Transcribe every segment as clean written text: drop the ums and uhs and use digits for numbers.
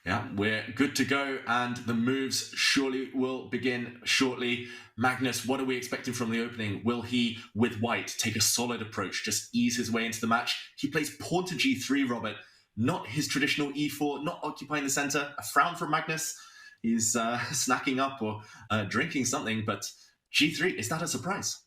Yeah, we're good to go, and the moves surely will begin shortly. Magnus, what are we expecting from the opening? Will he, with white, take a solid approach, just ease his way into the match? He plays pawn to g3, Robert, not his traditional e4, not occupying the center. A frown from Magnus. He's snacking up or drinking something, but g3, is that a surprise?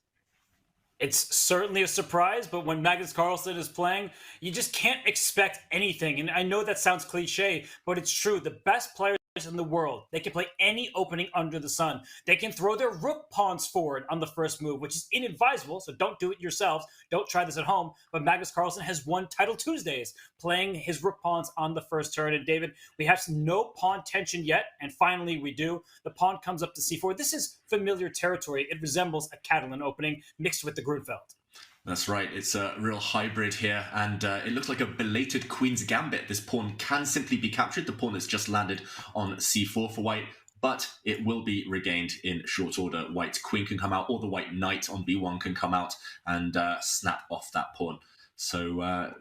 It's certainly a surprise, but when Magnus Carlsen is playing, you just can't expect anything. And I know that sounds cliche, but it's true. The best players in the world, they can play any opening under the sun. They can throw their rook pawns forward on the first move, which is inadvisable, so don't do it yourselves. Don't try this at home. But Magnus Carlsen has won Title Tuesdays playing his rook pawns on the first turn. And David, we have no pawn tension yet, and finally we do. The pawn comes up to c4. This is familiar territory. It resembles a Catalan opening mixed with the Grunfeld. That's right. It's a real hybrid here, and it looks like a belated Queen's Gambit. This pawn can simply be captured, the pawn that's just landed on c4 for white, but it will be regained in short order. White's queen can come out, or the white knight on b1 can come out and snap off that pawn. So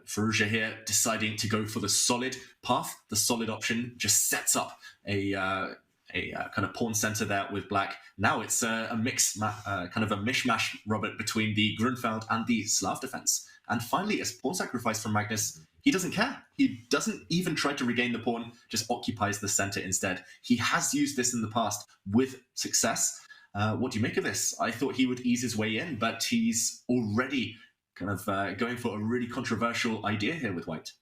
firouzja here deciding to go for the solid path. The solid option just sets up a kind of pawn center there with black. Now it's a mix, kind of a mishmash, Robert, between the Grunfeld and the Slav defense. And finally, a pawn sacrifice from Magnus. He doesn't care. He doesn't even try to regain the pawn, just occupies the center instead. He has used this in the past with success. What do you make of this? I thought he would ease his way in, but he's already kind of going for a really controversial idea here with white.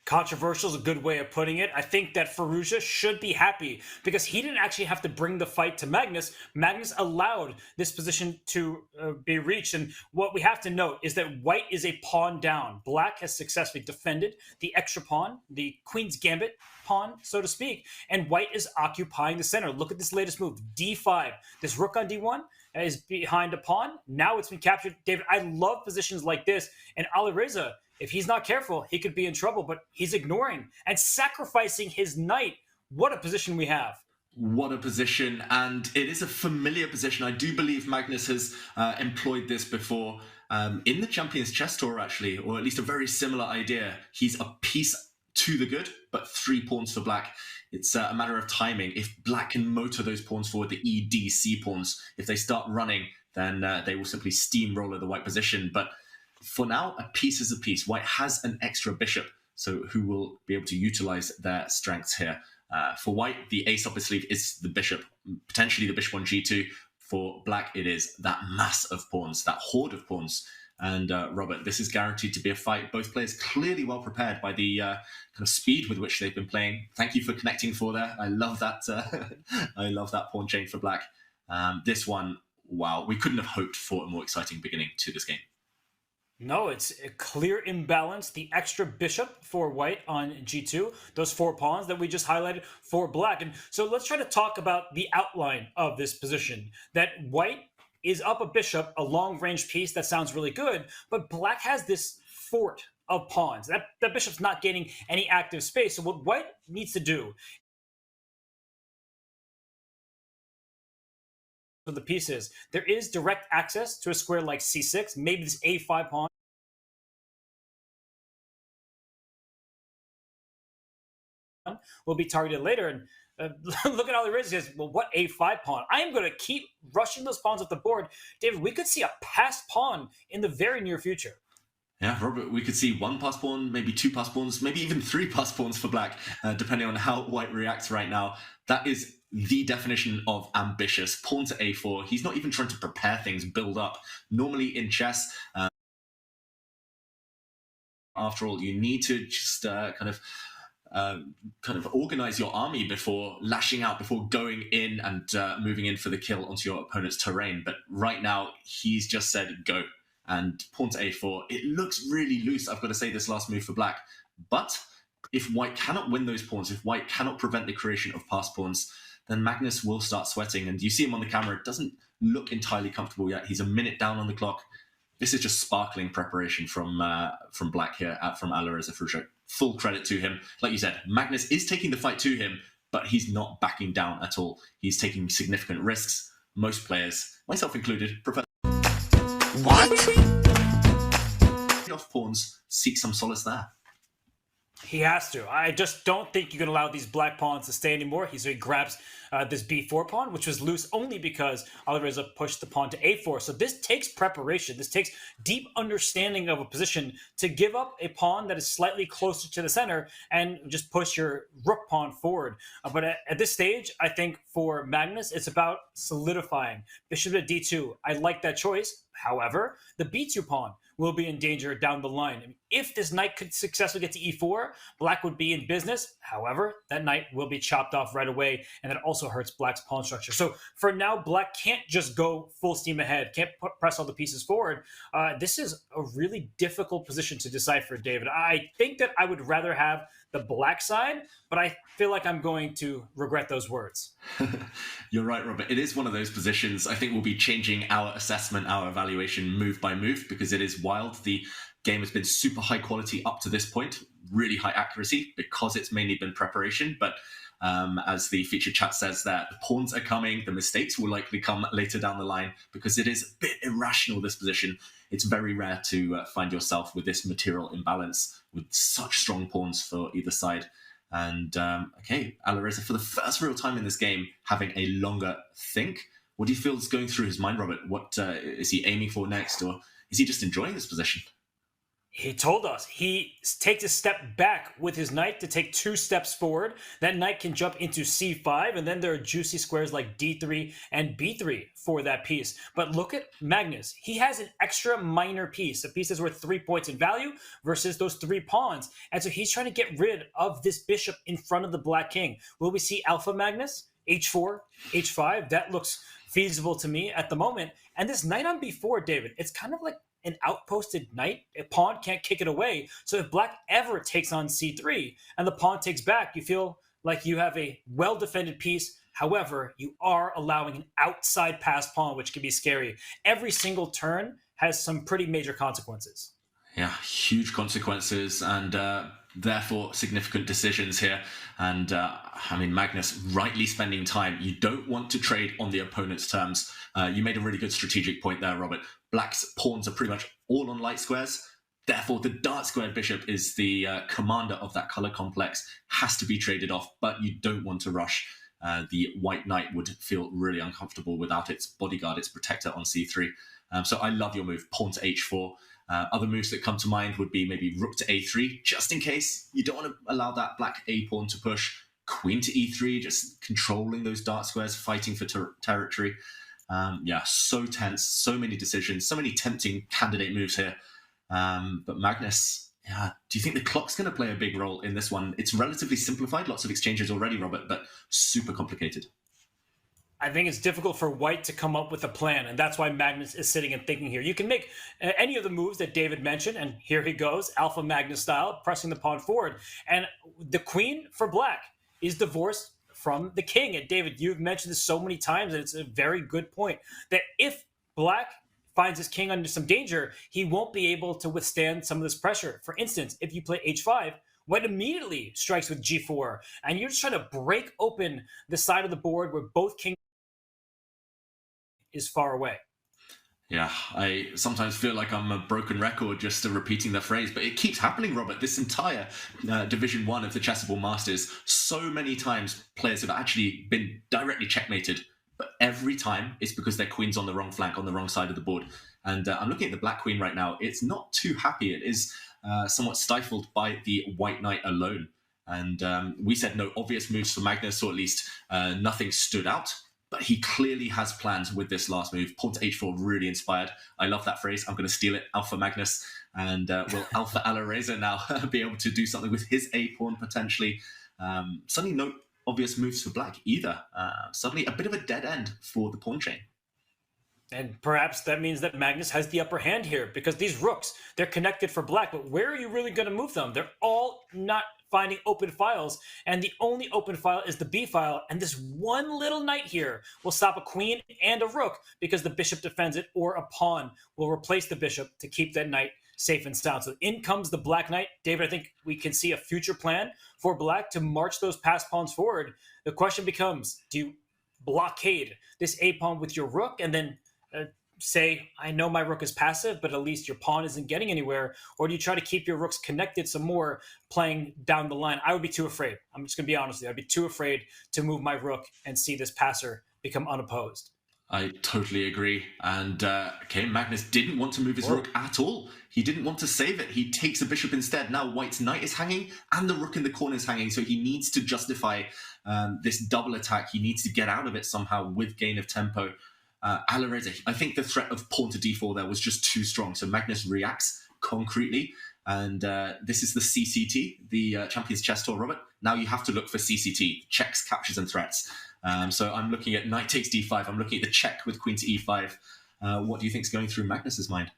Controversial is a good way of putting it. I think that firouzja should be happy because he didn't actually have to bring the fight to Magnus. Magnus allowed this position to be reached. And what we have to note is that white is a pawn down. Black has successfully defended the extra pawn, the Queen's Gambit pawn, so to speak. And white is occupying the center. Look at this latest move, d5. This rook on d1 is behind a pawn. Now it's been captured. David, I love positions like this. And Alireza, if he's not careful, he could be in trouble, but he's ignoring and sacrificing his knight. What a position we have. What a position, and it is a familiar position. I do believe Magnus has employed this before in the Champions Chess Tour, actually, or at least a very similar idea. He's a piece to the good, but 3 pawns for black. It's a matter of timing. If black can motor those pawns forward, the E, D, C pawns, if they start running, then they will simply steamroller the white position. But for now, a piece is a piece. White has an extra bishop, so who will be able to utilize their strengths here. For white, the ace up his sleeve is the bishop, potentially the bishop on g2. For black, it is that mass of pawns, that horde of pawns. And Robert, this is guaranteed to be a fight. Both players clearly well prepared by the kind of speed with which they've been playing. Thank you for connecting for there. I love that. I love that pawn chain for black. This one, wow, we couldn't have hoped for a more exciting beginning to this game. No, it's a clear imbalance. The extra bishop for white on g2, those 4 pawns that we just highlighted for black. And so let's try to talk about the outline of this position. That white is up a bishop, a long-range piece. That sounds really good, but black has this fort of pawns. That bishop's not gaining any active space. So what white needs to do for the pieces, there is direct access to a square like c6, maybe this a5 pawn will be targeted later. And look at Alireza says, well, what a5 pawn? I am going to keep rushing those pawns up the board. David, we could see a passed pawn in the very near future. Yeah, Robert, we could see 1 pass pawn, maybe 2 pass pawns, maybe even 3 pass pawns for black, depending on how white reacts right now. That is the definition of ambitious. Pawn to a4. He's not even trying to prepare things, build up. Normally in chess, after all, you need to just kind of organize your army before lashing out, before going in and moving in for the kill onto your opponent's terrain. But right now, he's just said go. And pawn to a4, it looks really loose, I've got to say, this last move for black. But if white cannot win those pawns, if white cannot prevent the creation of pass pawns, then Magnus will start sweating. And you see him on the camera, it doesn't look entirely comfortable yet. He's a minute down on the clock. This is just sparkling preparation from black here, from Alireza for sure. Full credit to him. Like you said, Magnus is taking the fight to him, but he's not backing down at all. He's taking significant risks. Most players, myself included, prefer What? off pawns, seek some solace there. He has to. I just don't think you can allow these black pawns to stay anymore. So he grabs this b4 pawn, which was loose only because Alireza pushed the pawn to a4. So this takes preparation. This takes deep understanding of a position to give up a pawn that is slightly closer to the center and just push your rook pawn forward. But at this stage, I think for Magnus, it's about solidifying. Bishop to d2. I like that choice. However, the b2 pawn will be in danger down the line. If this knight could successfully get to e4, black would be in business. However, that knight will be chopped off right away, and that also hurts black's pawn structure. So for now, black can't just go full steam ahead, can't press all the pieces forward. This is a really difficult position to decipher, David. I think that I would rather have the black side, but I feel like I'm going to regret those words. You're right, Robert. It is one of those positions. I think we'll be changing our assessment, our evaluation move by move, because it is wild. The game has been super high quality up to this point, really high accuracy, because it's mainly been preparation. But as the featured chat says there, the pawns are coming, the mistakes will likely come later down the line, because it is a bit irrational, this position. It's very rare to find yourself with this material imbalance, with such strong pawns for either side. And okay, Alireza, for the first real time in this game, having a longer think. What do you feel is going through his mind, Robert? What is he aiming for next, or is he just enjoying this position? He told us he takes a step back with his knight to take 2 steps forward. That knight can jump into c5, and then there are juicy squares like d3 and b3 for that piece. But look at Magnus. He has an extra minor piece, a piece that's worth 3 points in value versus those 3 pawns. And so he's trying to get rid of this bishop in front of the black king. Will we see Alpha Magnus? h4, h5? That looks feasible to me at the moment. And this knight on b4, David, it's kind of like an outposted knight. A pawn can't kick it away. So if black ever takes on c3 and the pawn takes back, you feel like you have a well-defended piece. However, you are allowing an outside pass pawn, which can be scary. Every single turn has some pretty major consequences. Yeah, huge consequences, and therefore significant decisions here. And I mean, Magnus rightly spending time. You don't want to trade on the opponent's terms. You made a really good strategic point there, Robert. Black's pawns are pretty much all on light squares. Therefore, the dark squared bishop is the commander of that color complex, has to be traded off, but you don't want to rush. The white knight would feel really uncomfortable without its bodyguard, its protector on c3. So I love your move, pawn to h4. Other moves that come to mind would be maybe rook to a3, just in case. You don't want to allow that black a pawn to push. Queen to e3, just controlling those dark squares, fighting for territory. Yeah, so tense, so many decisions, so many tempting candidate moves here. But Magnus, yeah, do you think the clock's going to play a big role in this one? It's relatively simplified, lots of exchanges already, Robert, but super complicated. I think it's difficult for white to come up with a plan, and that's why Magnus is sitting and thinking here. You can make any of the moves that David mentioned, and here he goes, Alpha Magnus style, pressing the pawn forward. And the queen for black is divorced from the king. And David, you've mentioned this so many times, and it's a very good point, that if black finds his king under some danger, he won't be able to withstand some of this pressure. For instance, if you play h5, white immediately strikes with g4, and you're just trying to break open the side of the board where both kings is far away. Yeah, I sometimes feel like I'm a broken record just repeating the phrase, but it keeps happening, Robert. This entire Division 1 of the Chessable Masters, so many times players have actually been directly checkmated, but every time it's because their queen's on the wrong flank, on the wrong side of the board. And I'm looking at the black queen right now. It's not too happy. It is somewhat stifled by the white knight alone. And we said no obvious moves for Magnus, or at least nothing stood out. But he clearly has plans with this last move. Pawn to h4, really inspired. I love that phrase. I'm going to steal it. Alpha Magnus. And will Alpha Alireza now be able to do something with his a-pawn potentially? Suddenly no obvious moves for black either. Suddenly a bit of a dead end for the pawn chain. And perhaps that means that Magnus has the upper hand here, because these rooks, they're connected for black, but where are you really going to move them? They're all not finding open files, and the only open file is the B file, and this one little knight here will stop a queen and a rook because the bishop defends it, or a pawn will replace the bishop to keep that knight safe and sound. So in comes the black knight. David, I think we can see a future plan for black to march those pass pawns forward. The question becomes, do you blockade this a pawn with your rook and then say, I know my rook is passive, but at least your pawn isn't getting anywhere? Or do you try to keep your rooks connected some more playing down the line? I would be too afraid. I'm just going to be honest with you. I'd be too afraid to move my rook and see this passer become unopposed. I totally agree. And Magnus didn't want to move his rook at all. He didn't want to save it. He takes a bishop instead. Now White's knight is hanging and the rook in the corner is hanging. So he needs to justify this double attack. He needs to get out of it somehow with gain of tempo. Alireza, I think the threat of pawn to d4 there was just too strong. So Magnus reacts concretely. And this is the CCT, the Champions Chess Tour, Robert. Now you have to look for CCT, checks, captures, and threats. So I'm looking at knight takes d5. I'm looking at the check with queen to e5. What do you think is going through Magnus's mind?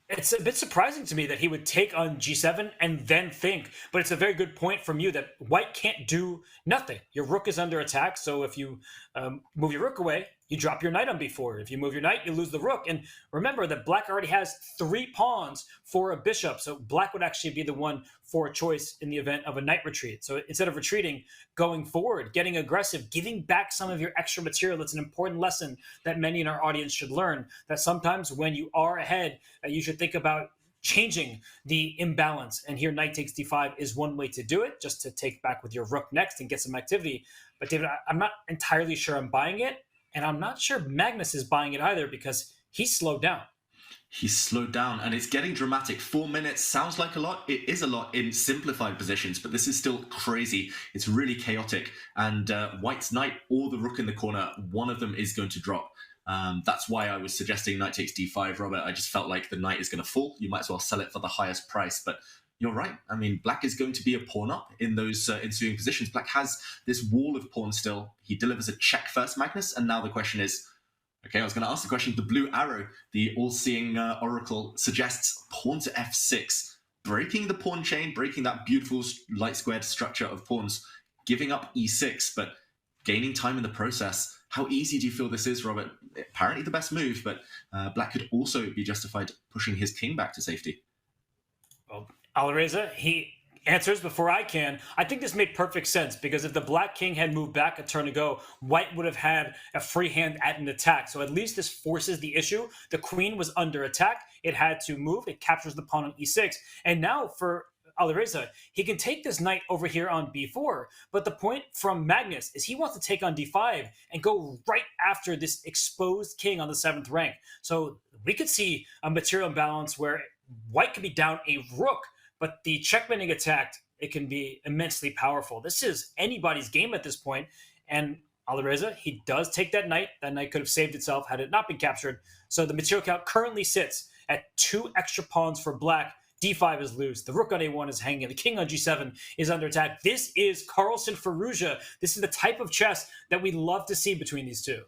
It's a bit surprising to me that he would take on g7 and then think, but it's a very good point from you that White can't do nothing. Your rook is under attack, so if you move your rook away, you drop your knight on b4. If you move your knight, you lose the rook. And remember that Black already has 3 pawns for a bishop, so Black would actually be the one for a choice in the event of a knight retreat. So instead of retreating, going forward, getting aggressive, giving back some of your extra material. That's an important lesson that many in our audience should learn, that sometimes when you are ahead, you should think about changing the imbalance. And here knight takes d5 is one way to do it, just to take back with your rook next and get some activity. But David, I'm not entirely sure I'm buying it. And I'm not sure Magnus is buying it either because he's slowed down. He's slowed down and it's getting dramatic. 4 minutes sounds like a lot. It is a lot in simplified positions, but this is still crazy. It's really chaotic. And White's knight or the rook in the corner, one of them is going to drop. That's why I was suggesting knight takes d5, Robert. I just felt like the knight is going to fall. You might as well sell it for the highest price. But you're right. I mean, Black is going to be a pawn up in those ensuing positions. Black has this wall of pawns still. He delivers a check first, Magnus. And now the question is, okay, I was going to ask the question. The blue arrow, the all-seeing oracle, suggests pawn to f6, breaking the pawn chain, breaking that beautiful light squared structure of pawns, giving up e6, but gaining time in the process. How easy do you feel this is, Robert? Apparently the best move, but Black could also be justified pushing his king back to safety. Well, Alireza, he answers before I can. I think this made perfect sense because if the Black king had moved back a turn ago, White would have had a free hand at an attack. So at least this forces the issue. The queen was under attack. It had to move. It captures the pawn on e6. And now for Alireza, he can take this knight over here on b4. But the point from Magnus is he wants to take on d5 and go right after this exposed king on the 7th rank. So we could see a material imbalance where White could be down a rook, but the checkmating attack, it can be immensely powerful. This is anybody's game at this point. And Alireza, he does take that knight. That knight could have saved itself had it not been captured. So the material count currently sits at 2 extra pawns for Black. d5 is loose. The rook on a1 is hanging. The king on g7 is under attack. This is Carlsen firouzja. This is the type of chess that we love to see between these two.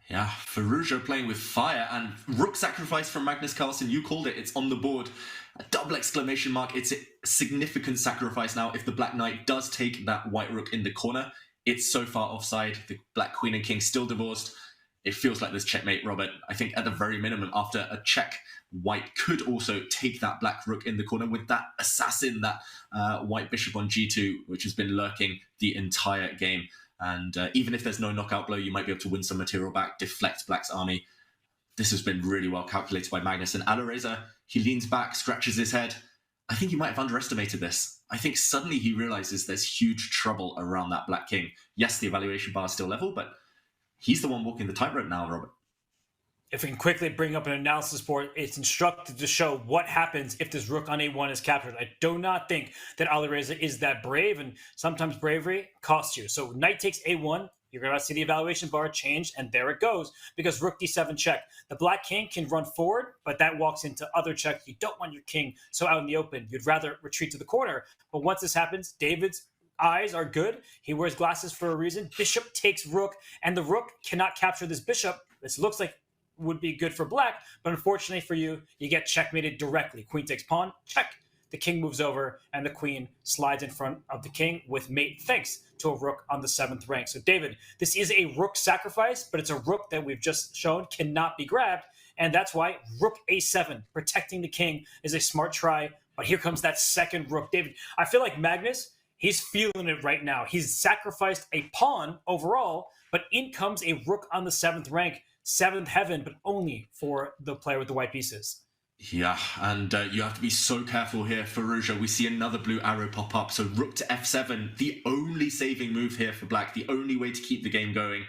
Yeah, firouzja playing with fire and rook sacrifice from Magnus Carlsen. You called it. It's on the board. A double exclamation mark. It's a significant sacrifice now. If the Black Knight does take that White Rook in the corner, it's so far offside. The Black Queen and King still divorced. It feels like there's checkmate, Robert. I think at the very minimum, after a check, White could also take that Black Rook in the corner with that assassin, that White Bishop on g2, which has been lurking the entire game. And even if there's no knockout blow, you might be able to win some material back, deflect Black's army. This has been really well calculated by Magnus. And Alireza, he leans back, scratches his head. I think he might have underestimated this. I think suddenly he realizes there's huge trouble around that Black King. Yes, the evaluation bar is still level, but he's the one walking the tightrope now, Robert. If we can quickly bring up an analysis board, it's instructed to show what happens if this rook on a1 is captured. I do not think that Alireza is that brave, and sometimes bravery costs you. So knight takes a1, you're going to see the evaluation bar change, and there it goes, because rook d7 check. The Black King can run forward, but that walks into other check. You don't want your king so out in the open. You'd rather retreat to the corner. But once this happens, David's eyes are good. He wears glasses for a reason. Bishop takes rook, and the rook cannot capture this bishop. This looks like would be good for Black, but unfortunately for you, you get checkmated directly. Queen takes pawn, check. The king moves over, and the queen slides in front of the king with mate thanks to a rook on the 7th rank. So David, this is a rook sacrifice, but it's a rook that we've just shown cannot be grabbed, and that's why rook a7, protecting the king, is a smart try. But here comes that second rook. David, I feel like Magnus, he's feeling it right now. He's sacrificed a pawn overall, but in comes a rook on the 7th rank. seventh heaven, but only for the player with the white pieces. Yeah, and you have to be so careful here, firouzja. We see another blue arrow pop up. So rook to f7, the only saving move here for black, the only way to keep the game going.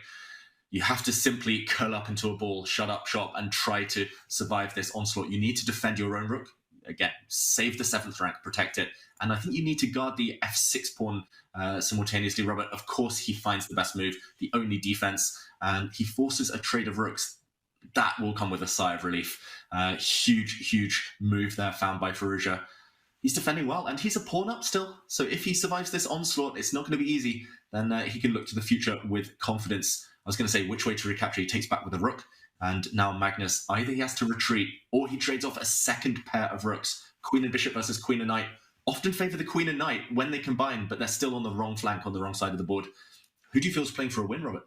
You have to simply curl up into a ball, shut up shop, and try to survive this onslaught. You need to defend your own rook. Again, save the 7th rank, protect it. And I think you need to guard the f6 pawn simultaneously, Robert. Of course, he finds the best move, the only defense, and he forces a trade of rooks. That will come with a sigh of relief. Huge move there found by firouzja. He's defending well, and he's a pawn up still. So if he survives this onslaught, it's not going to be easy. Then he can look to the future with confidence. I was going to say which way to recapture. He takes back with a rook. And now Magnus, either he has to retreat or he trades off a second pair of rooks. Queen and bishop versus queen and knight. Often favour the queen and knight when they combine, but they're still on the wrong flank, on the wrong side of the board. Who do you feel is playing for a win, Robert?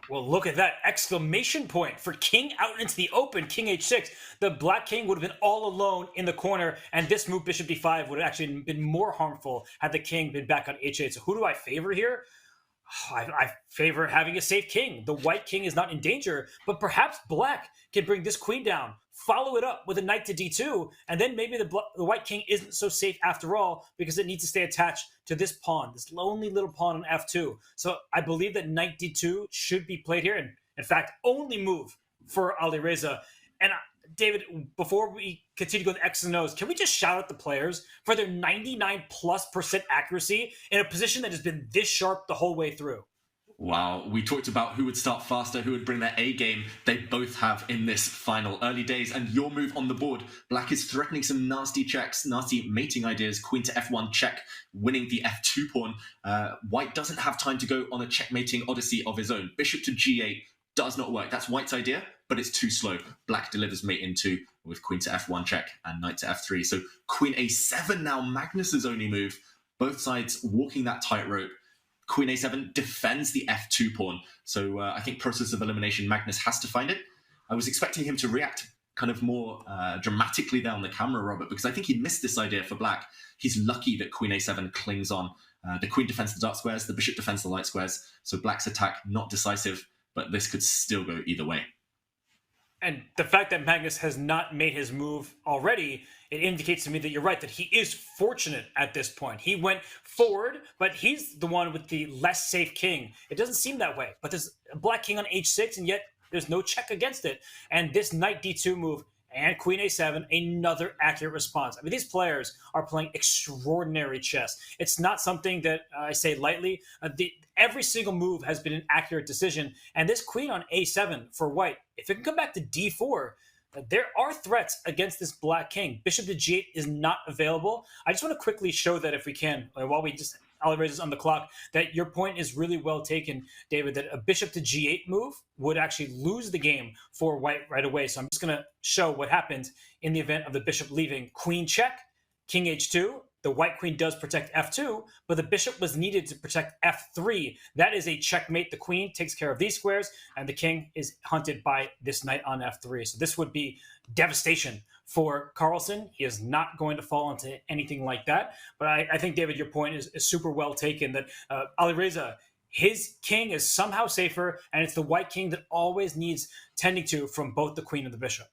Well, look at that exclamation point for king out into the open, king h6. The black king would have been all alone in the corner, and this move, bishop d5, would have actually been more harmful had the king been back on h8. So who do I favor here? I favor having a safe king. The white king is not in danger, but perhaps black can bring this queen down, follow it up with a knight to d2, and then maybe the white king isn't so safe after all because it needs to stay attached to this pawn, this lonely little pawn on f2. So I believe that knight d2 should be played here, and in fact, only move for Alireza. And David, before we continue to go to X's and O's, can we just shout out the players for their 99+% accuracy in a position that has been this sharp the whole way through? Wow, we talked about who would start faster, who would bring their A game. They both have in this final. Early days, and your move on the board. Black is threatening some nasty checks, nasty mating ideas. Queen to f1 check, winning the f2 pawn. White doesn't have time to go on a checkmating odyssey of his own. Bishop to g8 does not work. That's white's idea, but it's too slow. Black delivers mate in 2 with queen to f1 check and knight to f3. So queen a7 now, Magnus's only move. Both sides walking that tightrope. Queen a7 defends the f2 pawn. So I think process of elimination, Magnus has to find it. I was expecting him to react kind of more dramatically there on the camera, Robert, because I think he missed this idea for black. He's lucky that queen a7 clings on. The queen defends the dark squares, the bishop defends the light squares. So black's attack not decisive, but this could still go either way. And the fact that Magnus has not made his move already, it indicates to me that you're right, that he is fortunate at this point. He went forward, but he's the one with the less safe king. It doesn't seem that way, but there's a black king on h6, and yet there's no check against it. And this knight d2 move and queen a7, another accurate response. I mean, these players are playing extraordinary chess. It's not something that I say lightly. Every single move has been an accurate decision. And this queen on a7 for white, if it can come back to d4, there are threats against this black king. Bishop to g8 is not available. I just want to quickly show that if we can, while we just Alireza's on the clock, that your point is really well taken, David, that a bishop to g8 move would actually lose the game for white right away. So I'm just going to show what happens in the event of the bishop leaving. Queen check, king h2. The white queen does protect f2, but the bishop was needed to protect f3. That is a checkmate. The queen takes care of these squares, and the king is hunted by this knight on f3. So this would be devastation for Carlsen. He is not going to fall into anything like that. But I think, David, your point is super well taken, that Alireza, his king is somehow safer, and it's the white king that always needs tending to from both the queen and the bishop.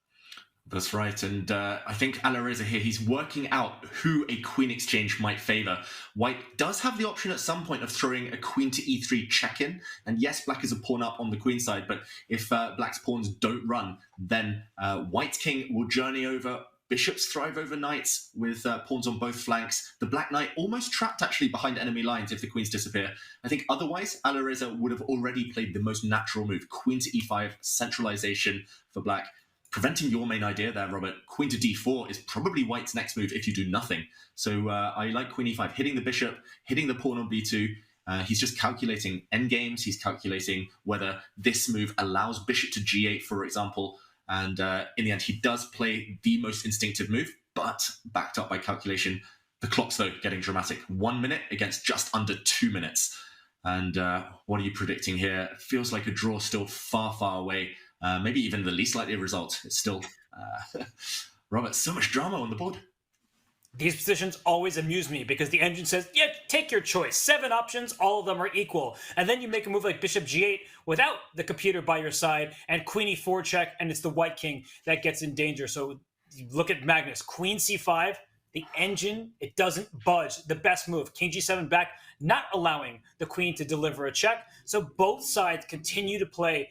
That's right, and I think Alireza here, he's working out who a queen exchange might favour. White does have the option at some point of throwing a queen to e3 check-in, and yes, black is a pawn up on the queen side, but if black's pawns don't run, then white's king will journey over. Bishops thrive over knights with pawns on both flanks. The black knight almost trapped actually behind enemy lines if the queens disappear. I think otherwise, Alireza would have already played the most natural move. Queen to e5, centralization for black. Preventing your main idea there, Robert. Queen to d4 is probably white's next move if you do nothing. So I like queen e5, hitting the bishop, hitting the pawn on b2. He's just calculating endgames. He's calculating whether this move allows bishop to g8, for example. And in the end, he does play the most instinctive move, but backed up by calculation. The clock's, though, getting dramatic. 1 minute against just under 2 minutes. And what are you predicting here? It feels like a draw still far, far away. Maybe even the least likely result. It's still, Robert, so much drama on the board. These positions always amuse me because the engine says, yeah, take your choice. 7 options, all of them are equal. And then you make a move like bishop g8 without the computer by your side, and queen e4 check, and it's the white king that gets in danger. So you look at Magnus, queen c5, the engine, it doesn't budge. The best move, king g7 back, not allowing the queen to deliver a check. So both sides continue to play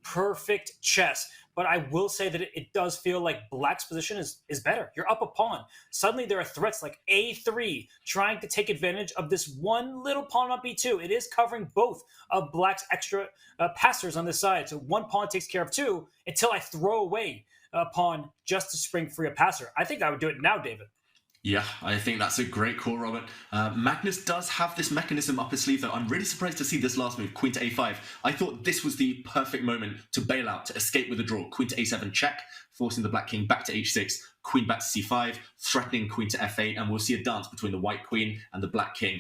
perfect chess. But I will say that it does feel like black's position is better. You're up a pawn. Suddenly there are threats like a3 trying to take advantage of this one little pawn on b2. It is covering both of black's extra passers on this side. So one pawn takes care of 2 until I throw away a pawn just to spring free a passer. I think I would do it now, David. Yeah, I think that's a great call, Robert. Magnus does have this mechanism up his sleeve, though. I'm really surprised to see this last move, queen to a5. I thought this was the perfect moment to bail out, to escape with a draw. Queen to a7 check, forcing the black king back to h6, queen back to c5, threatening queen to f8, and we'll see a dance between the white queen and the black king,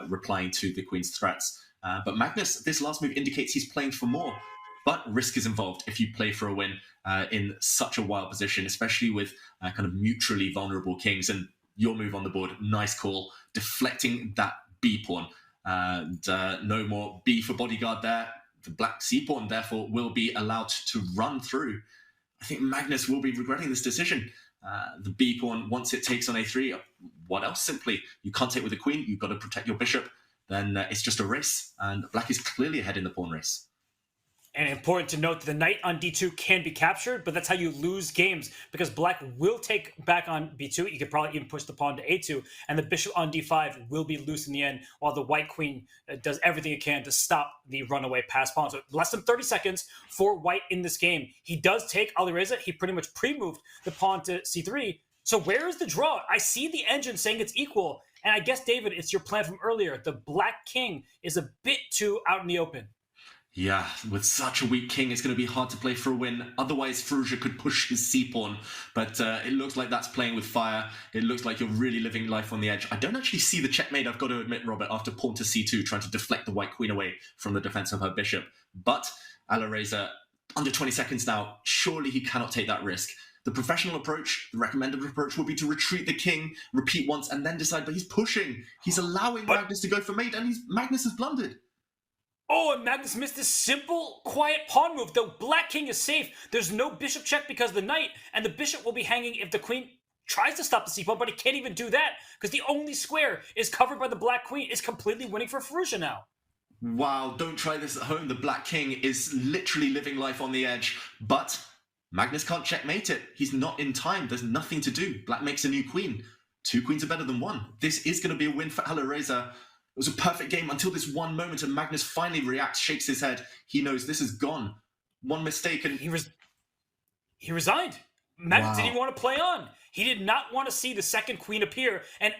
replying to the queen's threats. But Magnus, this last move indicates he's playing for more. But risk is involved if you play for a win in such a wild position, especially with kind of mutually vulnerable kings. And your move on the board, nice call, deflecting that b pawn. And no more b for bodyguard there. The black c pawn, therefore, will be allowed to run through. I think Magnus will be regretting this decision. The b pawn, once it takes on a3, what else simply? You can't take with the queen, you've got to protect your bishop. Then it's just a race, and black is clearly ahead in the pawn race. And important to note that the knight on d2 can be captured, but that's how you lose games, because black will take back on b2. You could probably even push the pawn to a2, and the bishop on d5 will be loose in the end, while the white queen does everything it can to stop the runaway pass pawn. So less than 30 seconds for white in this game. He does take Alireza. He pretty much pre-moved the pawn to c3. So where is the draw? I see the engine saying it's equal, and I guess, David, it's your plan from earlier. The black king is a bit too out in the open. Yeah, with such a weak king, it's going to be hard to play for a win. Otherwise, firouzja could push his c-pawn, but it looks like that's playing with fire. It looks like you're really living life on the edge. I don't actually see the checkmate, I've got to admit, Robert, after pawn to c2, trying to deflect the white queen away from the defense of her bishop. But Alireza, under 20 seconds now, surely he cannot take that risk. The professional approach, the recommended approach, would be to retreat the king, repeat once, and then decide, but he's pushing. He's allowing Magnus to go for mate, and Magnus has blundered. Oh, and Magnus missed this simple, quiet pawn move. The black king is safe. There's no bishop check because of the knight, and the bishop will be hanging if the queen tries to stop the c-pawn, but he can't even do that because the only square is covered by the black queen. Is completely winning for firouzja now. Wow, don't try this at home. The black king is literally living life on the edge, but Magnus can't checkmate it. He's not in time. There's nothing to do. Black makes a new queen. 2 queens are better than 1. This is going to be a win for Alireza. It was a perfect game until this one moment, and Magnus finally reacts, shakes his head. He knows this is gone. One mistake, and he resigned. Magnus didn't even want to play on. He did not want to see the second queen appear, and